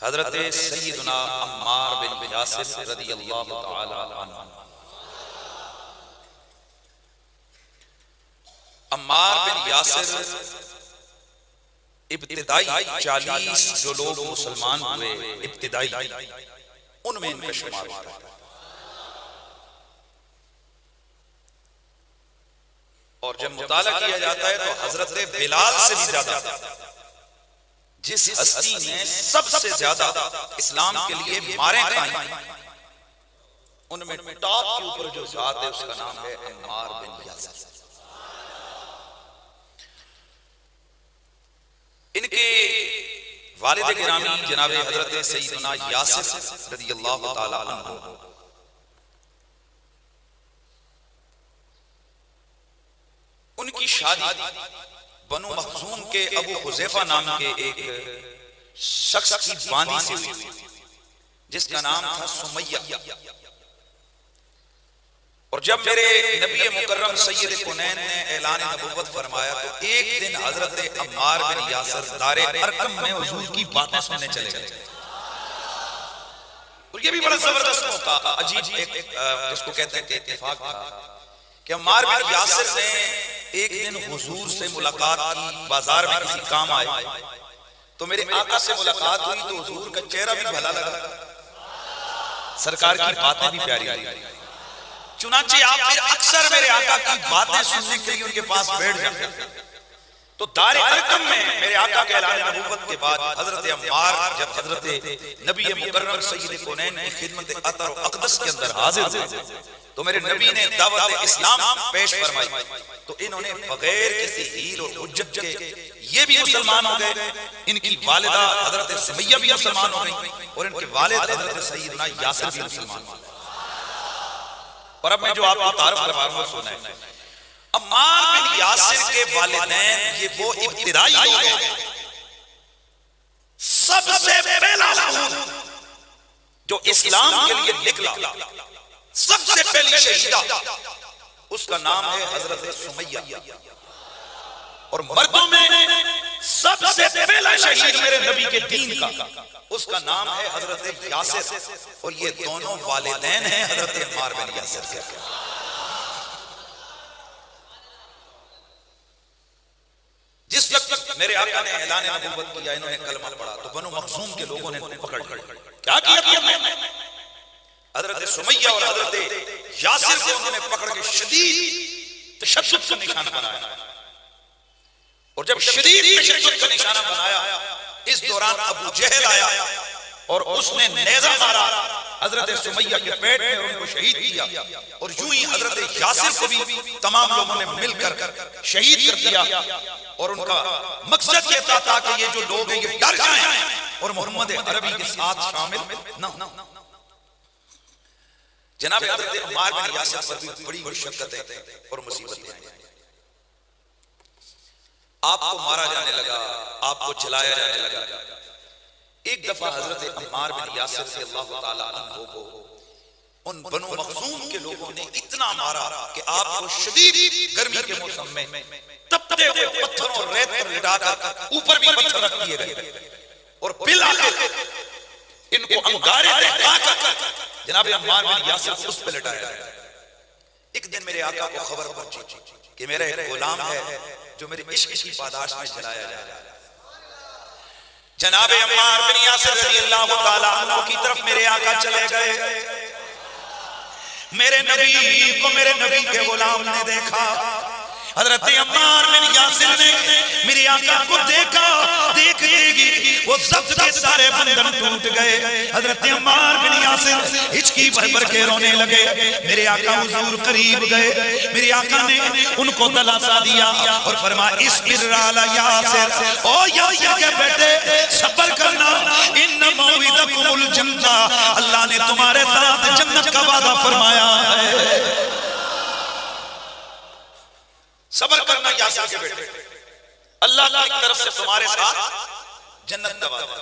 हजरत सैयदना अम्मार बिन यासिर रदियल्लाहु ताला अन्हु। अम्मार बिन यासिर इब्तिदाई 40 जो लोग मुसलमान हुए इब्तिदाई, उनमें इनका शुमार होता है। और जब मुताला किया जाता है तो हजरत बिलाल से भी ज्यादा, जिस हस्ती ने सबसे ज्यादा इस्लाम के लिए मारे खाई, उनमें टॉप के ऊपर जो जात है उसका नाम है अम्मार बिन यासिर। इनके वालिद गिरामी जनाब हजरत सैयदना यासिर रदियल्लाहु ताला अन्हु, उनकी शादी बनु मखजूम के अबू हुज़ैफा नाम के एक शख्स की बानी से हुई, जिसका नाम था सुमैया। और जब मेरे नबी मुकर्रम सैयद कुनैन ने ऐलान नबुव्वत फरमाया तो एक दिन हजरत अम्मार बिन यासिर दारे अरकम में हुजूर की बातें सुनने चले गए। और ये भी बड़ा जबरदस्त मौका, अजीब एक जिसको कहते हैं कि इत्तेफाक था कि अम्मार बिन यासिर ने एक दिन हुजूर से मुलाकात की, बाजार में किसी काम आए तो मेरे आका से मुलाकात हुई तो हुजूर का चेहरा भी भला लगा, सरकार की बातें भी प्यारी लगी। चुनांचे आप फिर अक्सर मेरे आका की बातें सुनने के लिए उनके पास बैठ जाते। तो दारे अरकम में मेरे आका के ऐलान नबुव्वत के बाद हजरत अम्मार जब हजरत नबी मुकर्रम सैयद कुनैन की खिदमत अतर व अक़दस के अंदर हाजिर हुए तो मेरे नबी ने दावत इस्लाम पेश फरमाई, तो इन्होंने बगैर किसी हील और हुज्जत के ये भी मुसलमान हो गए, इनकी वालिदा हजरत सुमैया भी मुसलमान हो गई और इनके वालिद हजरत सैयदना यासिर भी मुसलमान हो गए। और अब मैं जो आपको तारीफ करवा रहा हूं सुने, अम्मार बिन यासिर के वालिदैन ये वो इब्तिदाई लोग हैं, सबसे पहला खून जो इस्लाम के लिए निकला, सबसे पहली शहीदा, उसका नाम है हजरत सुमैया। और मर्दों में सबसे पहला शहीद मेरे नबी के दीन का, उसका नाम है हजरत यासिर। और ये दोनों वालिदैन हैं हजरत अम्मार बिन यासिर के। जिस वक्त मेरे आका ने ऐलान नबुव्वत किया, इन्होंने कलमा पढ़ा तो बनु मखजूम के लोगों ने पकड़ क्या किया, हजरत सुमैया और हजरत यासिर को उन्होंने पकड़ के शदीद तशद्दुद का निशाना बनाया। और जब शदीद तशद्दुद का निशाना बनाया, इस दौरान अबू जहल आया और उसने नेज़ा मारा हजरत सुमैया के पेट में और उनको शहीद किया। और यूं ही हजरत यासिर को भी तमाम लोगों ने मिलकर शहीद कर दिया। और उनका मकसद ये था कि ये जो लोग हैं ये डर जाएं और मोहम्मद अरबी के साथ शामिल न। जनाब हजरत अम्मार बिन यासिर पर भी बड़ी मुशक्कतें और मुसीबतें आई। आपको मारा जाने लगा, आपको जलाया जाने लगा। एक दफा हजरत अम्मार बिन यासिर से अल्लाह ताला अन्हु को उन बनु मखजूम के लोगों ने इतना मारा कि आपको शदीद गर्मी के मौसम में तपते हुए पत्थरों और रेत पर लिटाकर ऊपर भी पत्थर रख दिए गए और बिल आकर इनको अंगारे देकर जनाब अम्मार बिन यासिर को उस पे लिटाया। एक दिन मेरे आका को खबर पहुंची कि मेरा एक गुलाम है जो मेरे इश्क की पादाश में जलाया जा रहा है। जनाब अम्मार बिन यासिर रज़ियल्लाहु ताला अन्हु की तरफ मेरे आका चले गए। मेरे नबी को मेरे नबी के गुलाम ने देखा। हजरत अम्मार बिन यासिर ने मेरे आका को देखा, देखते ही वो जब्त के सारे बंधन टूट गए। हजरत अम्मार बिन यासिर हिचकी भर भर के रोने लगे। मेरे आका हुजूर करीब गए, मेरे आका ने उनको दिलासा दिया और फरमाया इस्बिर अला यासिर, ओ यासिर के बेटे सब्र करना, इन्न मौइदकुमुल जन्नह, अल्लाह ने तुम्हारे साथ जन्नत का वादा फरमाया है। सब्र करना यासिर के बेटे, अल्लाह की तरफ से तुम्हारे साथ जन्नत का वादा।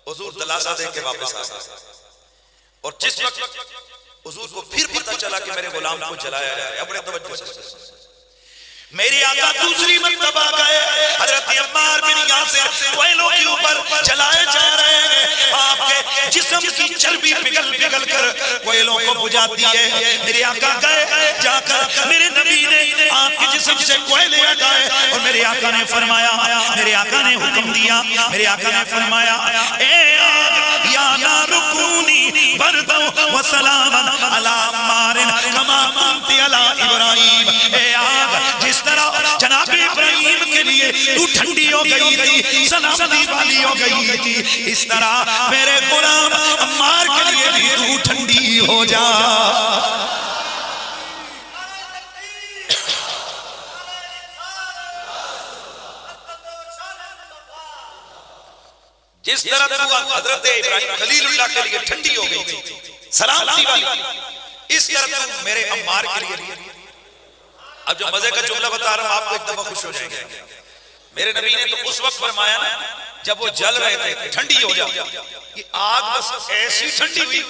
हुजूर दिलासा दे के वापस आ गए। और जिस वक्त हुजूर को फिर पता चला कि मेरे गुलाम को जलाया जा रहा है, अपने तवज्जो से मेरे आका दूसरी मर्तबा गए। हजरत अम्मार बिन यासिर कोयलों के ऊपर जलाए जा रहे हैं। निकल कर कोयलों को बुझाती है। मेरे आका गए, जाकर मेरे नबी ने आपके जिस्म से कोयले हटाए और मेरे आका ने फरमाया, मेरे आका ने हुक्म दिया, मेरे आका ने फरमाया, ए आग या नारु कूनी बरदन व सलामन अला अम्मारिन कमा कुंती अला इब्राहीम। ए आग, जिस तरह जनाब इब्राहीम के लिए तू ठंडी हो गई थी, सलामती वाली हो गई थी, इस तरह मेरे गुलाम अम्मार के लिए भी तू ठंडी हो जा। जिस तरह तू हजरत इब्राहीम खलीलुल्लाह के लिए ठंडी हो गई थी, सलामती वाली, इस तरह तू मेरे अम्मार के लिए। अब जो मजे का जुमला बता रहा हूं आपको एक दफा खुश हो जाएंगे। मेरे नबी ने तो उस वक्त फरमाया ना जब वो जल रहे थे, ठंडी हो जा। कि आग बस ऐसी ठंडी हुई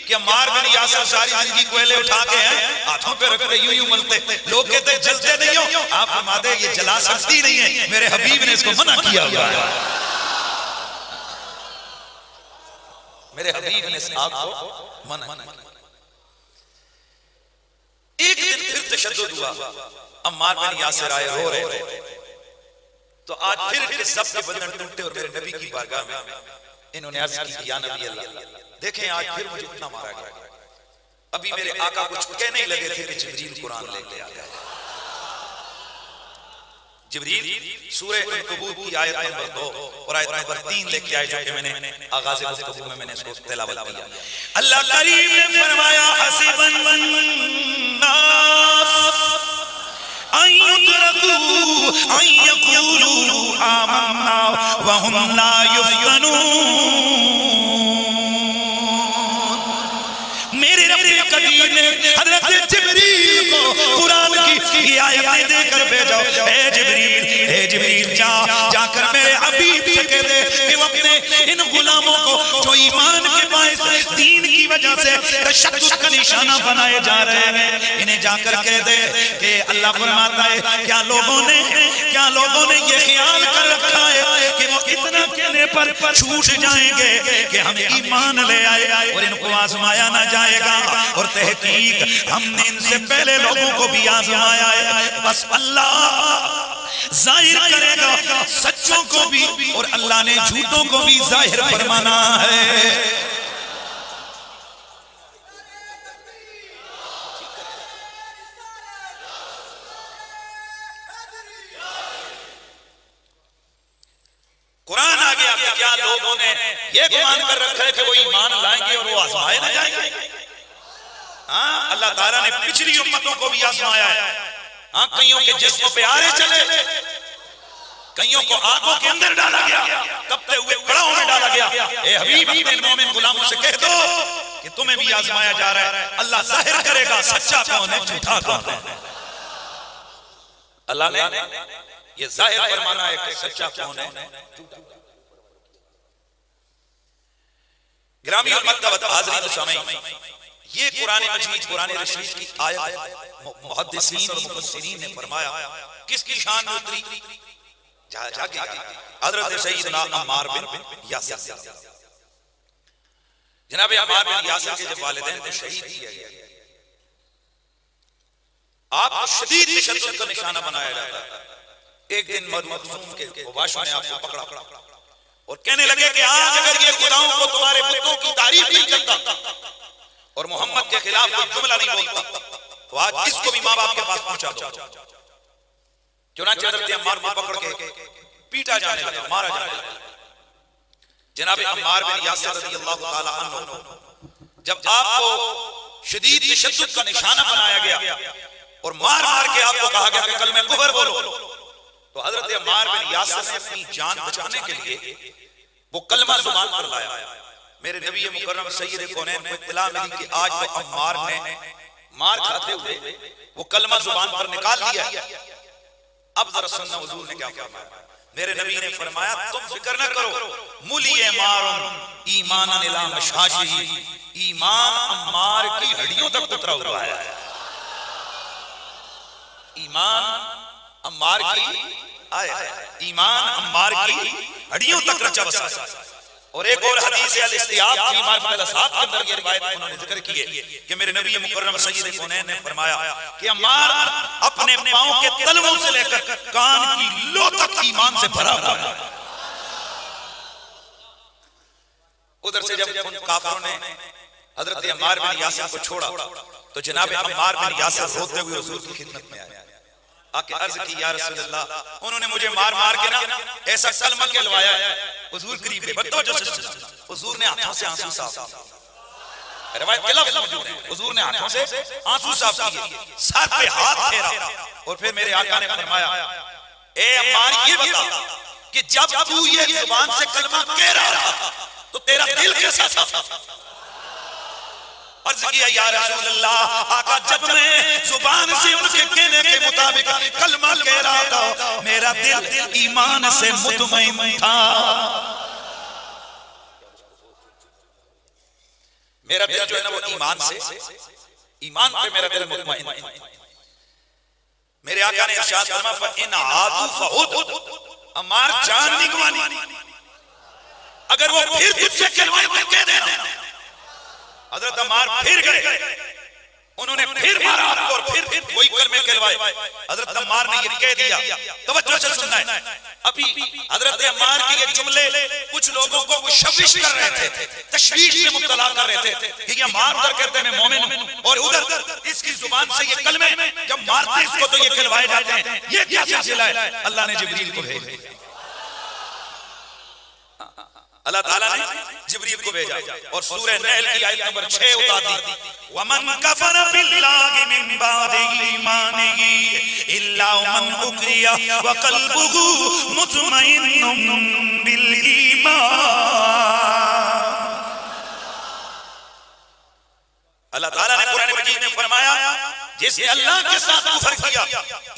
कि अम्मार बिन यासिर सारी जिंदगी कोयले उठा के हैं हाथों पे रख के यूं यूं मलते। लोग कहते जलते नहीं हो, आप फरमाते ये जला सकती नहीं है, मेरे हबीब ने इसको मना किया हुआ है। मेरे हबीब ने इस आग को मना किया। एक दिन फिर तशद्दुद हुआ, अम्मार बिन यासिर आए, रो रहे थे। तो आज फिर इनके सब के बंधन टूटे और मेरे नबी की बारगाह में इन्होंने अर्ज की, या नबी अल्लाह, देखें आज फिर मुझे इतना मारा गया। अभी मेरे आका कुछ कहने ही लगे थे कि जिब्रील कुरान लेके आ गया। जिब्रील सूरह अनकबूत की आयत नंबर 2 और आयत नंबर 3 लेके आए, जो कि मैंने आगाज़ गुफ्तगू में मैंने इसको तिलावत किया। अल्लाह करीम ने फरमाया, हसीबन नास अय्युतरकू अय्यकूलू आमन्ना व हुम ला युफ्तनून। मेरे रब करीम ने हजरत जिब्रील को कुरान की ये आयतें देकर भेजा। ए जिब्रील जाकर मेरे हबीब से कह दे कि वो अपने इन गुलामों को जो ईमान के बायस दीन की वजह से तशद्दुद का निशाना बनाए जा रहे हैं, इन्हें जाकर कह दे कि अल्लाह फरमाता है, क्या लोगों ने ये ख्याल कर रखा है कि वो इतना कहने पर छूट जाएंगे कि हम ईमान ले आए और इनको आजमाया ना जाएगा। और तहकीक हमने इनसे पहले लोगों को भी आजमाया है, बस अल्लाह जाहिर करेगा सच्चों को भी और अल्लाह ने झूठों को भी जाहिर फरमाना है। कुरान आ गया कि क्या लोगों ने ये गुमान कर रखा है कि वो ईमान लाएंगे और वो आजमाए ना जाएंगे। हाँ, अल्लाह ताला ने पिछली उम्मतों को भी आजमाया है। हाँ, कईयों के जिस्मों पे आरे चले, कईयों को आगों के अंदर डाला गया, तपते हुए कड़ाहों में डाला गया। ए हबीब, अपने मोमिन गुलामों से कह दो कि तुम्हें भी आजमाया जा रहा है। अल्लाह जाहिर करेगा सच्चा कौन है, झूठा कौन है। अल्लाह ने ये जाहिर फरमाना है कि सच्चा कौन है। गिरामी और मक्तबत हाज़रीन सामीन, ये कुरान मजीद कुरान रशीद की आयत मुहद्दिसीन और मुफस्सिरीन ने फरमाया किसकी शान में उतरी, जाके हजरत सैयदना अम्मार बिन यासिर। जनाब अम्मार बिन यासिर के जब वालिदैन ने शहीद किया गया, आपको शदीद तशद्दुद का निशाना बनाया जाता है। एक दिन मखज़ूम के वाशों ने आपको पकड़ा और कहने लगे कि आज अगर ये खुदाओं को तुम्हारे पुत्रों की तारीफ नहीं करता और मोहम्मद के खिलाफ कोई जुमला नहीं बोलता तो आज इसको भी माँ बाप के पास पहुंचा दो। चुनांचे हज़रत अम्मार को पकड़ के पीटा जाने लगा, मारा जाने लगा। जनाब अम्मार बिन यासिर रज़ियल्लाहु ताला अन्हु जब आपको शदीद तशद्दुद का निशाना बनाया गया और मार मार के आपको कहा गया कि कलमे कुफ्र बोलो, तो हजरत अम्मार बिन यासिर ने अपनी जान बचाने के लिए वो कलमा जुबान पर लाया। मेरे नबी मुकर्रम सैयद कौनैन को इत्तला मिली कि आज तो अम्मार ने मार खाते हुए वो कलमा जुबान पर निकाल लिया। अब जरा सुनना हुजूर ने क्या फरमाया। मेरे नबी ने फरमाया, तुम फिक्र न करो, मुलिए मारुन ईमानन इला मशाशी, ईमान अम्मार की हड्डियों तक उतरा हुआ है। ईमान अम्मार की ईमान अम्मार की हड्डियों तक रचा बसा। और एक और हदीस है अल-इस्तियाब की मार्फत अल-असहाब के अंदर ये रिवायत उन्होंने जिक्र की है कि मेरे नबी मुकर्रम सय्यद कौनैन ने फरमाया कि अम्मार अपने पांव के तलवों से लेकर कान की लो तक ईमान से भरा हुआ है। उधर से जब उन काफिरों ने हजरत अम्मार बिन यासिर को छोड़ा तो जनाब अम्मार बिन यासिर रोते हुए हुजूर की खिदमत में आए, आके अर्ज की या रसूल अल्लाह, उन्होंने मुझे मार मार के ना ऐसा कलमा कहलवाया है। हुजूर करीब है, बतवज्जो से सुनो। हुजूर ने हाथों से आंसू साफ किए, रिवायत के लफ्ज मौजूद हैं। हुजूर ने हाथों से आंसू साफ किए, सर पे हाथ फेरा और फिर मेरे आका ने फरमाया, ए अम्मार ये बता कि जब तू ये जुबान से कलमा कह रहा था तो तेरा दिल कैसा था? अर्ज किया या रसूल अल्लाह, आका जब मैं जुबान से उनके कहने के मुताबिक कलमा कह रहा था मेरा दिल ईमान से मुतमईन था। मेरा दिल जो है ना वो ईमान पे मेरा दिल मुतमईन था। मेरे आका ने इरशाद फरमाया इन आदू फहुद, अम्मार जान नहीं गंवानी, अगर वो फिर तुझसे कहलवाए तो कह देना। हजरत अम्मार फिर गए, उन्होंने फिर मारा और फिर वही कलमे कहलवाए। हजरत अम्मार ने ये कह दिया, तवज्जो से सुनना है। अभी हजरत अम्मार के ये जुमले कुछ लोगों को मुशव्विश कर रहे थे, तशवीश में मुब्तला कर रहे थे कि ये अम्मार उधर कहते हैं मैं मोमिन हूं और उधर इसकी जुबान से ये कलमे जब मारते इसको तो ये कहलवाए जाते हैं। ये क्या सिलसिला है? अल्लाह ने जिब्रील को भेजा, अल्लाह ताला ने जिब्रील को भेजा और सूरह नहल की आयत नंबर 6 उतार दी, वमन कफर बिल्लाहि मिन बादि ईमानिही इल्ला मन उक्रिया व कल्बुहु मुतमइन्नुन बिल ईमान। अल्लाह ताला ने कुरान मजीद में फरमाया जिसने अल्लाह के साथ कुफर किया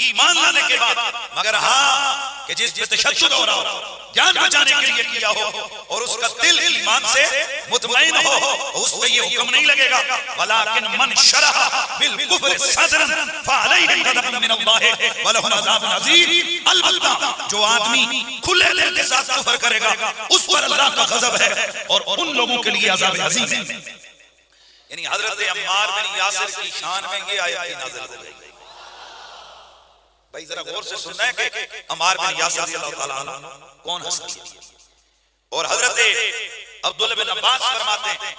ईमान लाने के बाद, मगर हाँ कि जिस पे तशद्दुद हो रहा हो, जान बचाने के लिए किया हो और उसका दिल ईमान से मुतमईन हो, उस पे ये हुक्म नहीं लगेगा वलाकिन मन शरह बिल कुफ्र सदरन फअलैहि गज़बुन मिन अल्लाह व लहुम अज़ाबुन अज़ीम। अलबत्ता जो आदमी खुले दिल के साथ कुफर करेगा उस पर अल्लाह का गज़ब है और उन लोगों के लिए अज़ाब अज़ीम है। यानी हजरत अम्मार बिन यासिर की शान में ये आयत नाज़िल हो गई। भाई जरा गौर से सुनना है कि अम्मार बिन यासिर रज़ियल्लाहु ताला अन्हु कौन हस्ती है। और हजरत अब्दुल्लाह बिन अब्बास फरमाते हैं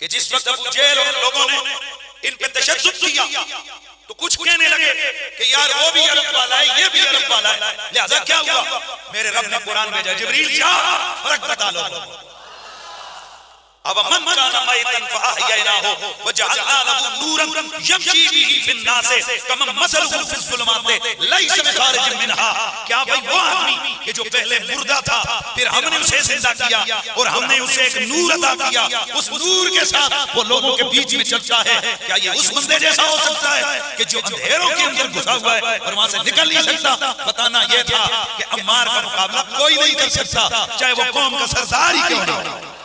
कि जिस वक्त अबू जहल और लोगों ने इन पे तशद्दुद किया तो कुछ कहने लगे कि यार वो भी अरब वाला है, ये भी अरब वाला है, लिहाजा क्या हुआ? मेरे रब ने कुरान भेजा, जिब्रील जा फर्क बता लो। अब मन काना मैतन फअहयैनाहु वजअलना लहु नूरन यमशी बिही फिन्नास कमा मसलुहु फिज़्ज़ुलुमात लैसा बिखारिज मिनहा। क्या भाई वो आदमी कि जो पहले मुर्दा था फिर हमने उसे जिंदा किया और हमने उसे एक नूर अता किया, उस नूर के साथ वो लोगों के बीच में चलता है, क्या ये उस बंदे जैसा हो सकता है कि जो अंधेरों के अंदर घुसा हुआ है और वहां से निकल नहीं सकता? बताना यह था कि अम्मार का मुकाबला कोई नहीं कर सकता, चाहे वो कौम का सरदार ही क्यों ना हो।